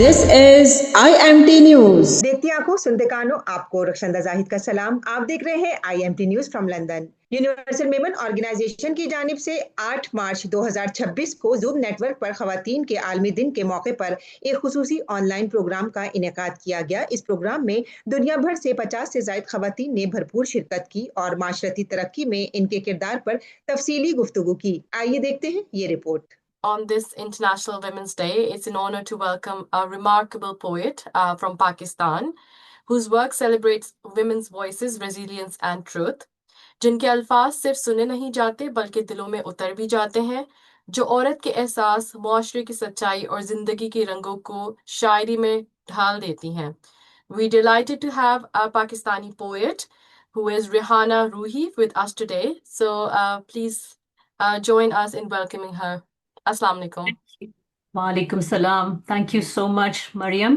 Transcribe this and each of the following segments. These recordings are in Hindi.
This is IMT News. देखती आंखों सुनते कानों, आपको रक्षंदा जाहिद का सलाम। आप देख रहे हैं IMT news from London. Universal Memon organisation की जानिब से 8 मार्च 2026 को जूम नेटवर्क पर खवातीन के आलमी दिन के मौके पर एक खुसूसी ऑनलाइन प्रोग्राम का इनेकाद किया गया। इस प्रोग्राम में दुनिया भर से 50 से ज्यादा खवातीन ने भरपूर शिरकत की और माशरती तरक्की में इनके किरदार पर तफसीली गुफ्तगू की। आइए देखते हैं ये report. On this International Women's Day, it's an honor to welcome a remarkable poet from Pakistan, whose work celebrates women's voices, resilience and truth. जिनके अल्फाज सिर्फ सुने नहीं जाते बल्कि दिलों में उतर भी जाते हैं, जो औरत के एहसास, मुआशरे की सच्चाई और जिंदगी के रंगों को शायरी में ढाल देती हैं. We're delighted to have a Pakistani poet who is Rehana Ruhi with us today. So please join us in welcoming her. Assalamu alaikum. Walaikum salam. Thank you so much, Mariam.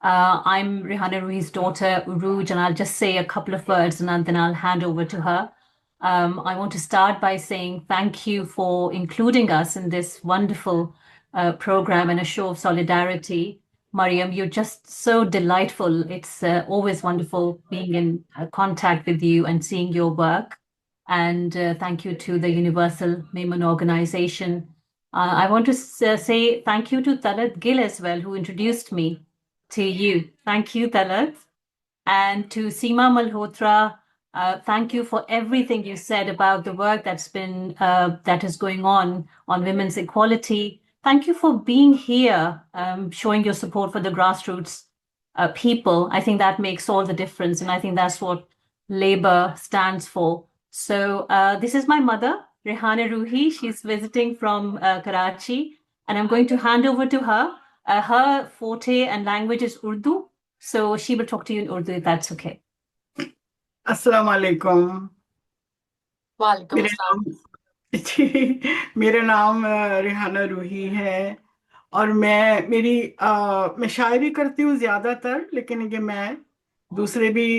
I'm Rehana Ruhi's daughter, Uruj, and I'll just say a couple of words and then I'll hand over to her. I want to start by saying thank you for including us in this wonderful program and a show of solidarity. Mariam, you're just so delightful. It's always wonderful being in contact with you and seeing your work. And thank you to the Universal Maimun Organization. I want to say thank you to Talat Gill as well, who introduced me to you. Thank you, Talat. And to Seema Malhotra, thank you for everything you said about the work that is going on women's equality. Thank you for being here, showing your support for the grassroots people. I think that makes all the difference, and I think that's what Labour stands for. So this is my mother, Rehana Ruhi. She's visiting from Karachi, and I'm going to hand over to her. Her forte and language is Urdu, so she will talk to you in Urdu if that's okay. अस्सलाम वालेकुम। Walaikum assalam. मेरा नाम रेहाना रूही है और मैं शायरी करती हूँ ज़्यादातर, लेकिन ये मैं दूसरे भी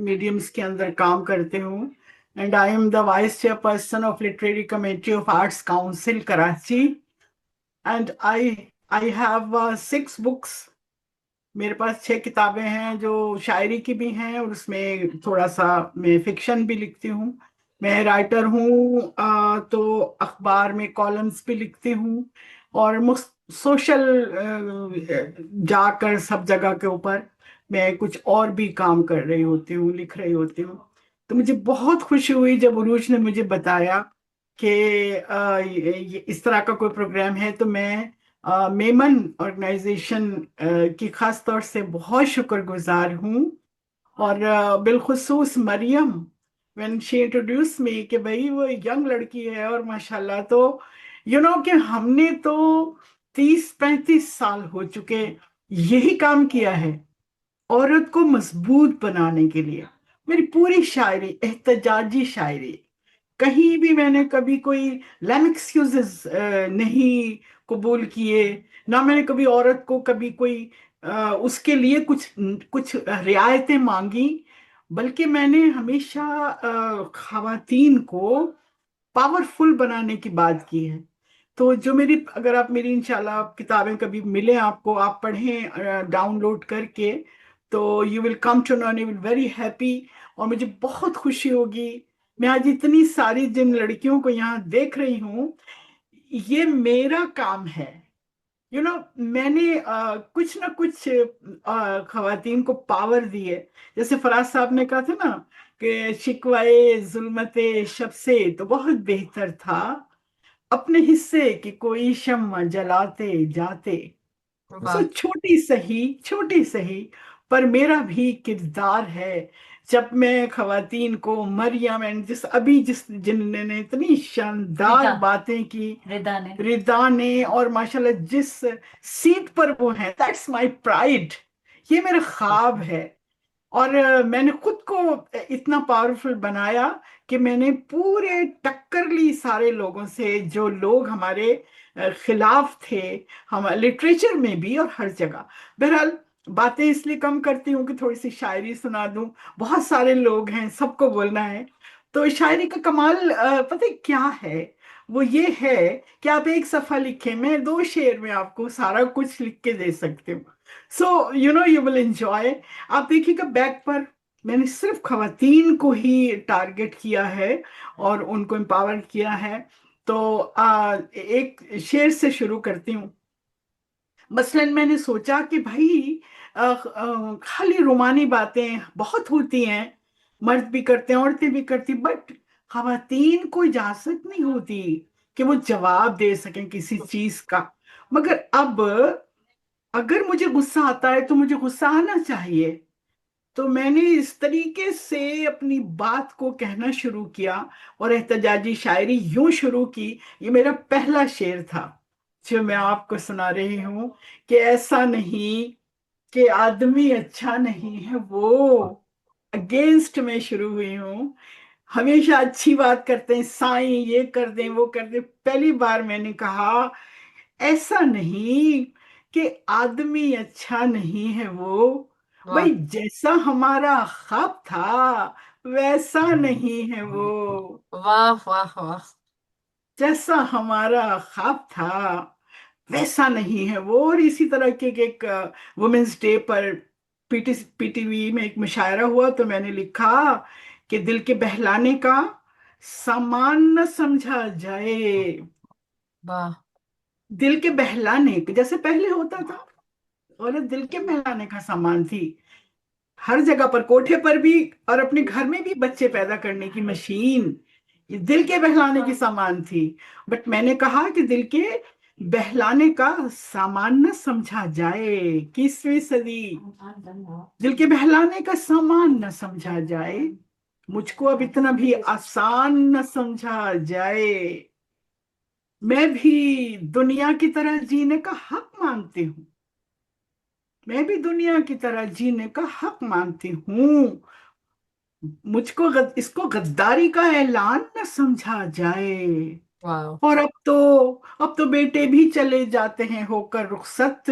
मीडियम्स के अंदर काम करती हूँ। And I am the Vice Chairperson of Literary Committee of Arts Council, Karachi. And I have 6 books. मेरे पास 6 किताबें हैं जो शायरी की भी हैं और उसमें थोड़ा सा मैं फिक्शन भी लिखती हूँ। मैं राइटर हूँ, तो अखबार में कॉलम्स भी लिखती हूँ और सोशल जाकर सब जगह के ऊपर मैं कुछ और भी काम कर रही होती हूँ, लिख रही होती हूँ। तो मुझे बहुत खुशी हुई जब उरूज ने मुझे बताया कि इस तरह का कोई प्रोग्राम है, तो मैं मेमन ऑर्गेनाइजेशन की खास तौर से बहुत शुक्रगुजार हूँ और बिलखुसूस Mariam, when she introduce me कि भाई वो यंग लड़की है और माशाल्लाह, तो कि हमने तो 30-35 साल हो चुके यही काम किया है औरत को मजबूत बनाने के लिए। मेरी पूरी शायरी एहतजाजी शायरी, कहीं भी मैंने कभी कोई लैम एक्सक्यूजेस नहीं कबूल किए, ना मैंने कभी औरत को कभी कोई उसके लिए कुछ रियायतें मांगी, बल्कि मैंने हमेशा खवातीन को पावरफुल बनाने की बात की है। तो जो अगर आप मेरी इंशाल्लाह किताबें कभी मिले आपको, आप पढ़ें डाउनलोड करके, तो you will come to know, you will very happy. और मुझे बहुत खुशी होगी, मैं आज इतनी सारी जिन लड़कियों को यहाँ देख रही हूँ, ये मेरा काम है। मैंने कुछ ना कुछ खवातीन को पावर दी है। जैसे फराज साहब ने कहा था ना कि शिकवाए जुल्मते शब से तो बहुत बेहतर था अपने हिस्से की कोई शम्मा जलाते जाते। सो छोटी सही पर मेरा भी किरदार है। जब मैं खवातीन को मरियम एंड जिन्होंने इतनी शानदार बातें की, रिदा ने, और माशाल्लाह जिस सीट पर वो हैं, दैट्स माय प्राइड, ये मेरा ख्वाब है। और मैंने खुद को इतना पावरफुल बनाया कि मैंने पूरे टक्कर ली सारे लोगों से, जो लोग हमारे खिलाफ थे, हम लिटरेचर में भी और हर जगह। बहरहाल बातें इसलिए कम करती हूँ कि थोड़ी सी शायरी सुना दूं, बहुत सारे लोग हैं, सबको बोलना है, तो शायरी का कमाल पता है क्या है? वो ये है कि आप एक सफा लिखें, मैं 2 शेर में आपको सारा कुछ लिख के दे सकती हूँ। So you will enjoy. आप देखिएगा बैक पर मैंने सिर्फ खवातीन को ही टारगेट किया है और उनको एम्पावर किया है। तो एक शेर से शुरू करती हूँ। मसलन मैंने सोचा कि भाई खाली रोमानी बातें बहुत होती हैं, मर्द भी करते हैं औरतें भी करती, बट खवातीन को इजाजत नहीं होती कि वो जवाब दे सकें किसी चीज का। मगर अब अगर मुझे गुस्सा आता है तो मुझे गुस्सा आना चाहिए। तो मैंने इस तरीके से अपनी बात को कहना शुरू किया और एहतजाजी शायरी यूं शुरू की। ये मेरा पहला शेर था जो मैं आपको सुना रही हूं कि ऐसा नहीं कि आदमी अच्छा नहीं है वो, अगेंस्ट में शुरू हुई हूं। हमेशा अच्छी बात करते हैं, साईं ये कर दें वो कर दें। पहली बार मैंने कहा ऐसा नहीं कि आदमी अच्छा नहीं है वो, वाह भाई जैसा हमारा ख्वाब था वैसा नहीं है वो, वाह वाह वाह। जैसा हमारा ख्वाब था वैसा नहीं है वो। और इसी तरह के एक वुमेन्स डे पर पीटीवी में एक मुशायरा हुआ तो मैंने लिखा कि दिल के बहलाने का सामान न समझा जाए। वाह दिल के बहलाने के जैसे पहले होता था, औरत दिल के बहलाने का सामान थी, हर जगह पर, कोठे पर भी और अपने घर में भी बच्चे पैदा करने की मशीन, ये दिल के बहलाने की सामान थी। बट मैंने कहा कि दिल के बहलाने का सामान न समझा जाए, 21वीं सदी, दिल के बहलाने का सामान न समझा जाए, मुझको अब इतना भी आसान न समझा जाए। मैं भी दुनिया की तरह जीने का हक मानती हूँ, मैं भी दुनिया की तरह जीने का हक मानती हूँ, मुझको इसको गद्दारी का ऐलान न समझा जाए। वाह और अब तो बेटे भी चले जाते हैं होकर रुखसत,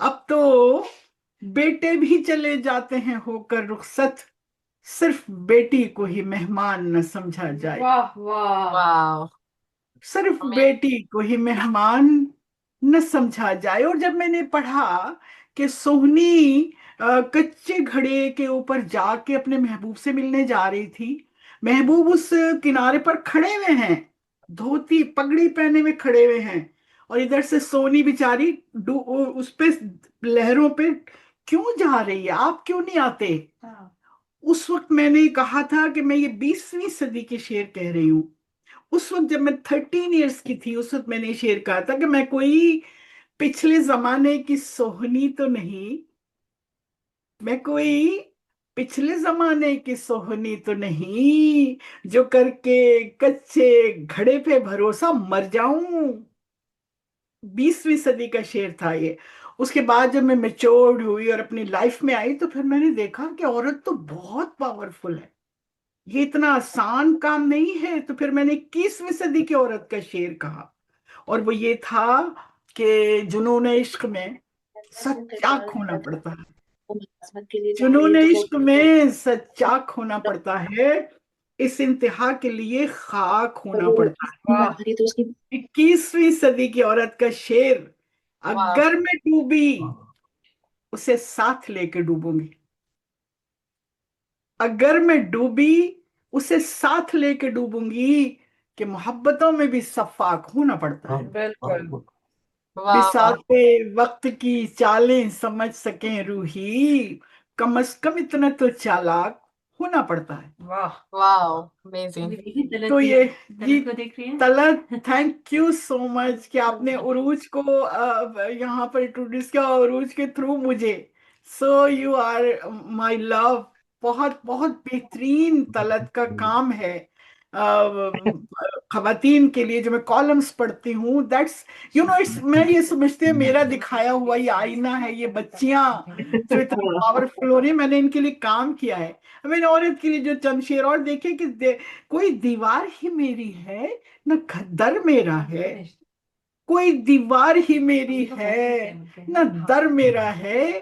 अब तो बेटे भी चले जाते हैं होकर रुखसत, सिर्फ बेटी को ही मेहमान न समझा जाए। वाह वाह। वाह। सिर्फ Amazing. बेटी को ही मेहमान न समझा जाए। और जब मैंने पढ़ा कि सोहनी कच्चे घड़े के ऊपर जाके अपने महबूब से मिलने जा रही थी, महबूब उस किनारे पर खड़े हुए हैं, धोती पगड़ी पहने हुए खड़े हुए हैं, और इधर से सोनी बेचारी उस पे लहरों पे क्यों जा रही है, आप क्यों नहीं आते? उस वक्त मैंने कहा था कि मैं ये 20वीं सदी के शेर कह रही हूँ। उस वक्त जब मैं 13 इयर्स की थी, उस वक्त मैंने ये शेर कहा था कि मैं कोई पिछले जमाने की सोहनी तो नहीं, मैं कोई पिछले जमाने की सोहनी तो नहीं, जो करके कच्चे घड़े पे भरोसा मर जाऊं। 20वीं सदी का शेर था ये। उसके बाद जब मैं मेच्योर्ड हुई और अपनी लाइफ में आई तो फिर मैंने देखा कि औरत तो बहुत पावरफुल है, ये इतना आसान काम नहीं है। तो फिर मैंने 21वीं सदी की औरत का शेर कहा, और वो ये था कि जुनून इश्क में सच्चा खोना पड़ता है, जुनून इश्क में सच्चा खोना पड़ता है, इस इंतहा के लिए खाक होना पड़ता वाह है। 21वीं सदी की औरत का शेर, वाह अगर मैं डूबी उसे साथ लेके डूबूंगी, अगर मैं डूबी उसे साथ लेके डूबूंगी, कि मोहब्बतों में भी सफाक होना पड़ता है। बिल्कुल। वाह वाह बिसाते वक्त की चालें समझ सकें रूही, कम से कम इतना तो चालाक होना पड़ता है। वाह। वाह। अमेजिंग। तो ये तलत को देख रही हैं? Talat, thank you so much कि आपने उरूज को यहाँ पर इंट्रोड्यूस किया, उरूज के थ्रू मुझे। So you are my love. बहुत बहुत बेहतरीन तलत का काम है खवातीन के लिए। जो मैं कॉलम्स पढ़ती हूँ, दैट्स इट्स, मैं ये समझती हूँ मेरा दिखाया हुआ ये आईना है, ये बच्चियां जो इतना पावरफुल हो रही है, मैंने इनके लिए काम किया है। मैंने औरत के लिए जो चंद शेर और देखे कि कोई दीवार ही मेरी है न खद्दर मेरा है, कोई दीवार ही मेरी है, ना दर मेरा है,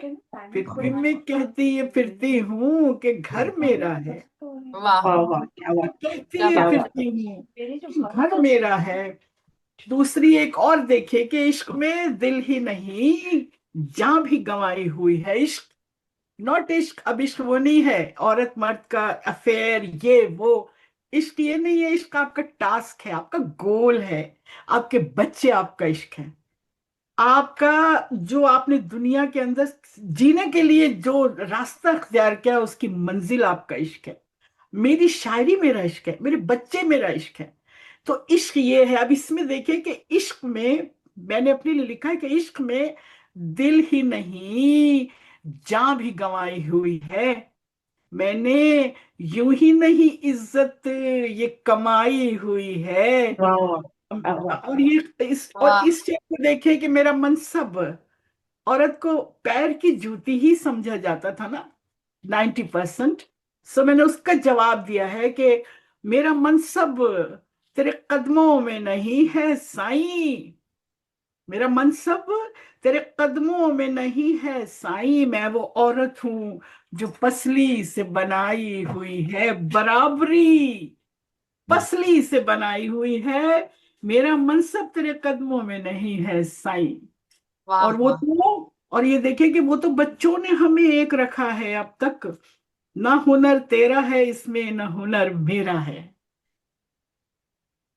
फिर भी मैं कहती ये फिरती हूँ कि घर मेरा है। वाह वाह वाह, क्या बात, कहती क्या ये बात है। फिरती हूँ कि घर मेरा है। दूसरी एक और देखिए कि इश्क में दिल ही नहीं जान भी गंवाई हुई है। इश्क, नॉट इश्क, अब इश्क वो नहीं है औरत मर्द का अफेयर ये वो, इश्क ये नहीं है। इश्क आपका टास्क है, आपका गोल है, आपके बच्चे आपका इश्क है, आपका जो आपने दुनिया के अंदर जीने के लिए जो रास्ता अख्तियार किया उसकी मंजिल आपका इश्क है। मेरी शायरी मेरा इश्क है, मेरे बच्चे मेरा इश्क है। तो इश्क ये है। अब इसमें देखिए कि इश्क में मैंने अपने लिए लिखा है कि इश्क में दिल ही नहीं जान भी गंवाई हुई है। मैंने यूं ही नहीं इज्जत ये कमाई हुई है। और वाह इस चीज को देखिए कि मेरा मनसब, औरत को पैर की जूती ही समझा जाता था ना 90%। सो मैंने उसका जवाब दिया है कि मेरा मनसब तेरे कदमों में नहीं है साईं, मेरा मनसब तेरे कदमों में नहीं है साईं। मैं वो औरत हूं जो पसली से बनाई हुई है बराबरी, पसली से बनाई हुई है। मेरा मनसब तेरे कदमों में नहीं है साईं। वाह और वो वाह तो, और ये देखिए कि वो तो बच्चों ने हमें एक रखा है अब तक। ना हुनर तेरा है इसमें, ना हुनर मेरा है।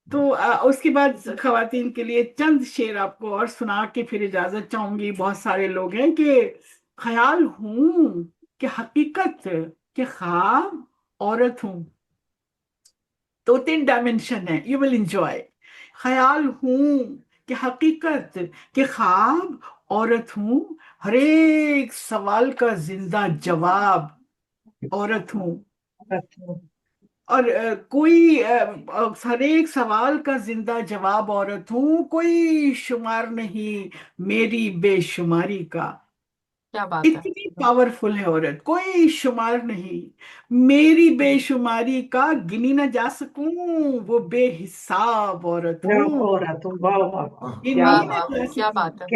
तो उसके बाद खवातीन के लिए चंद शेर आपको और सुना के फिर इजाजत चाहूंगी। बहुत सारे लोग हैं कि ख्याल हूं कि हकीकत के ख्वाब औरत हूं। दो तीन डायमेंशन है, यू विल एंजॉय। ख्याल हूं कि हकीकत के ख्वाब औरत हूं, हर एक सवाल का जिंदा जवाब औरत हूं। और कोई हर एक सवाल का जिंदा जवाब औरत हूं, कोई शुमार नहीं मेरी बेशुमारी का। क्या बात है। इतनी पावरफुल है औरत, कोई शुमार नहीं मेरी बेशुमारी का, गिनी ना जा सकूं वो बेहिसाब औरत हूं। गिनी वाह ना वाह जा क्या सकूं, बात है।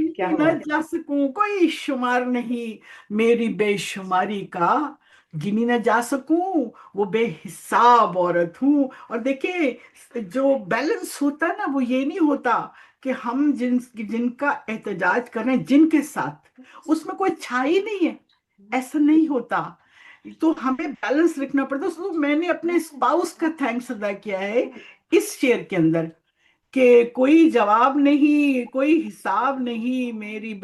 गिनी ना जा सकूं, कोई शुमार नहीं मेरी बेशुमारी का, गिनी ना जा सकूं वो बेहिसाब औरत हूं। और देखिए जो बैलेंस होता है ना, वो ये नहीं होता कि हम जिनका एहतजाज कर रहे हैं जिनके साथ, उसमें कोई छाई नहीं है, ऐसा नहीं होता। तो हमें बैलेंस रखना पड़ता है। तो मैंने अपने स्पाउस का थैंक्स अदा किया है इस शेर के अंदर कि कोई जवाब नहीं, कोई हिसाब नहीं मेरी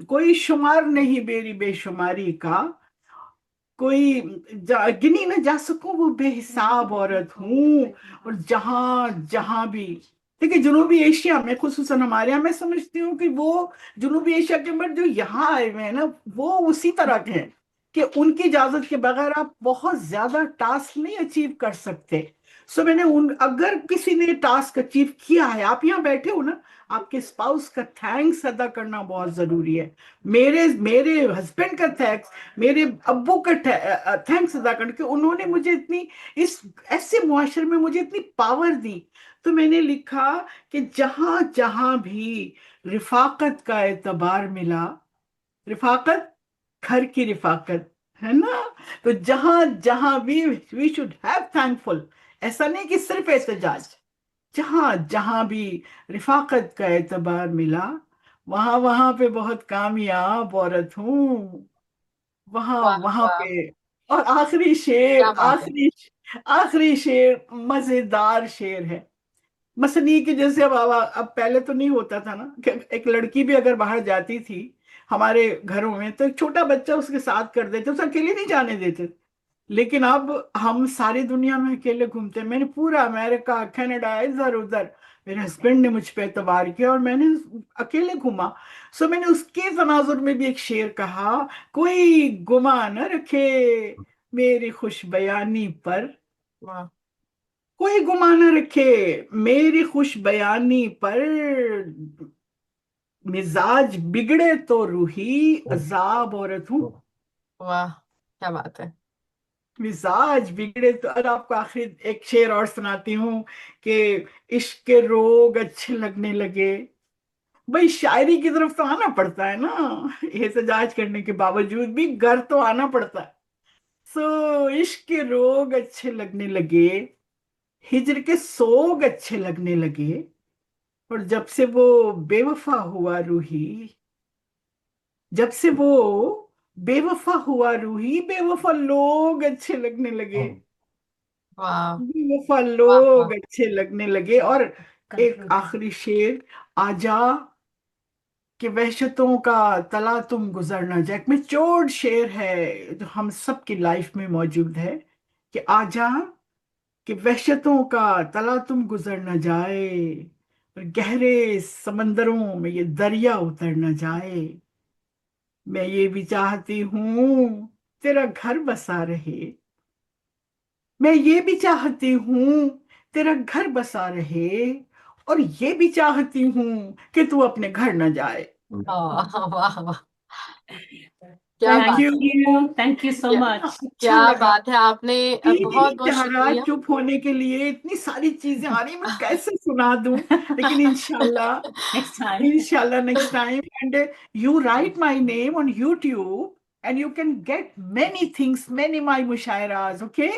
कोई शुमार नहीं मेरी बेशुमारी का, कोई गिनी न जा सकूं वो बेहिसाब औरत हूं। और जहां जहां भी देखिए, जनूबी एशिया में खुसूसन हमारे यहाँ, मैं समझती हूँ कि वो जनूबी एशिया के मर्द जो यहाँ आए हुए हैं ना, वो उसी तरह के हैं कि उनकी इजाजत के बगैर आप बहुत ज्यादा टास्क नहीं अचीव कर सकते। सो मैंने उन, अगर किसी ने टास्क अचीव किया है, आप यहाँ बैठे हो ना, आपके स्पाउस का थैंक्स अदा करना बहुत जरूरी है। मेरे मेरे हस्बैंड का थैंक्स, मेरे अब्बू का थैंक्स अदा करके उन्होंने मुझे इतनी, इस ऐसे मुआशरे में मुझे इतनी पावर दी। तो मैंने लिखा कि जहां जहां भी रिफाकत का एतबार मिला, रिफाकत घर की रिफाकत है ना, तो जहां जहां भी वी शुड हैव थैंकफुल। ऐसा नहीं कि सिर्फ एहतजाज, जहां जहां भी रिफाकत का एतबार मिला, वहां वहां पे बहुत कामयाब औरत हूँ, वहां वाह वहां वाह पे। और आखिरी शेर, क्या बात है। आखिरी शेर मजेदार शेर है। मसली कि जैसे अब पहले तो नहीं होता था ना कि एक लड़की भी अगर बाहर जाती थी हमारे घरों में, तो एक छोटा बच्चा उसके साथ कर देते, उसे अकेले नहीं जाने देते। लेकिन अब हम सारी दुनिया में अकेले घूमते हैं। मैंने पूरा अमेरिका, कनाडा, इधर उधर, मेरे हस्बैंड ने मुझ पे एतबार किया और मैंने अकेले घूमा। सो मैंने उसके तनाजुर में भी एक शेर कहा, कोई गुमा न रखे मेरी खुश बयानी पर, वाह कोई गुमा न रखे मेरी खुश बयानी पर, मिजाज बिगड़े तो रूही अजाब औरत हूँ। वाह क्या बात है। मिजाज बिगड़े तो। और आपको आखिर एक शेर और सुनाती हूँ कि इश्क के रोग अच्छे लगने लगे। भाई शायरी की तरफ तो आना पड़ता है ना, एहतजाज करने के बावजूद भी घर तो आना पड़ता है। सो इश्क के रोग अच्छे लगने लगे, हिजर के सोग अच्छे लगने लगे, और जब से वो बेवफा हुआ रूही, जब से वो बेवफा हुआ रूही, बेवफा लोग अच्छे लगने लगे, वाह बेवफा वाह लोग वाह। अच्छे लगने लगे। और एक आखिरी शेर, आजा कि वहशतों का तला तुम गुजर न जाए। एक में चोट शेर है जो हम सब की लाइफ में मौजूद है कि आजा कि वहशतों का तला तुम गुजर न जाए, और गहरे समंदरों में ये दरिया उतर न जाए। मैं ये भी चाहती हूँ तेरा घर बसा रहे, मैं ये भी चाहती हूँ तेरा घर बसा रहे, और ये भी चाहती हूँ कि तू अपने घर न जाए। वाह वाह वाह। क्या थैंक बात है। Thank you so क्या much. अच्छा क्या लगा। बात है, आपने बहुत नहीं बहुत चाह रहा शुक्रिया। चुप होने के लिए, इतनी सारी चीजें आ रही, मैं कैसे सुना दूं। लेकिन इंशाल्लाह, Next time. inshallah next time. And you write my name on YouTube and you can get many things, many my mushairas, okay?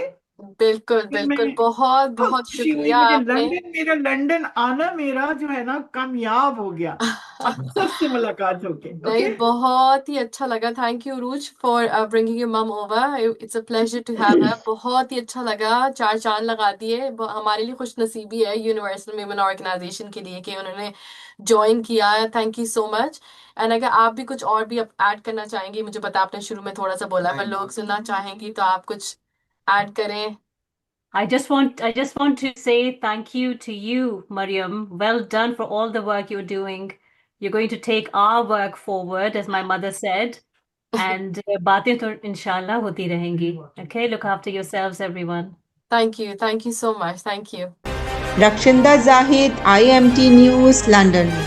बिल्कुल फिर बिल्कुल, मैं बहुत बहुत बहुत खुशी हुई, शुक्रिया मुझे आपने। लंदन आना मेरा जो है ना कामयाब हो गया, अफसर से मुलाकात होके, नहीं, ओके। बहुत ही अच्छा लगा। थैंक यू रूज for bringing your mum over, it's a pleasure to have her. बहुत ही अच्छा लगा, चार चांद लगा दिए। हमारे लिए खुश नसीबी है यूनिवर्सल विमेन ऑर्गेनाइजेशन के लिए कि उन्होंने ज्वाइन किया है। Thank you so much. And अगर आप भी कुछ और भी ऐड करना चाहेंगी, मुझे पता आपने शुरू में थोड़ा सा बोला, पर लोग सुनना चाहेंगी तो आप कुछ ऐड करें। I just want to say thank you to you, Mariam. Well done for all the work you're doing. You're going to take our work forward, as my mother said. And बातें तो इंशाल्लाह होती रहेंगी. Okay, look after yourselves, everyone. Thank you so much, thank you. Rakshinda Zahid, IMT News, London.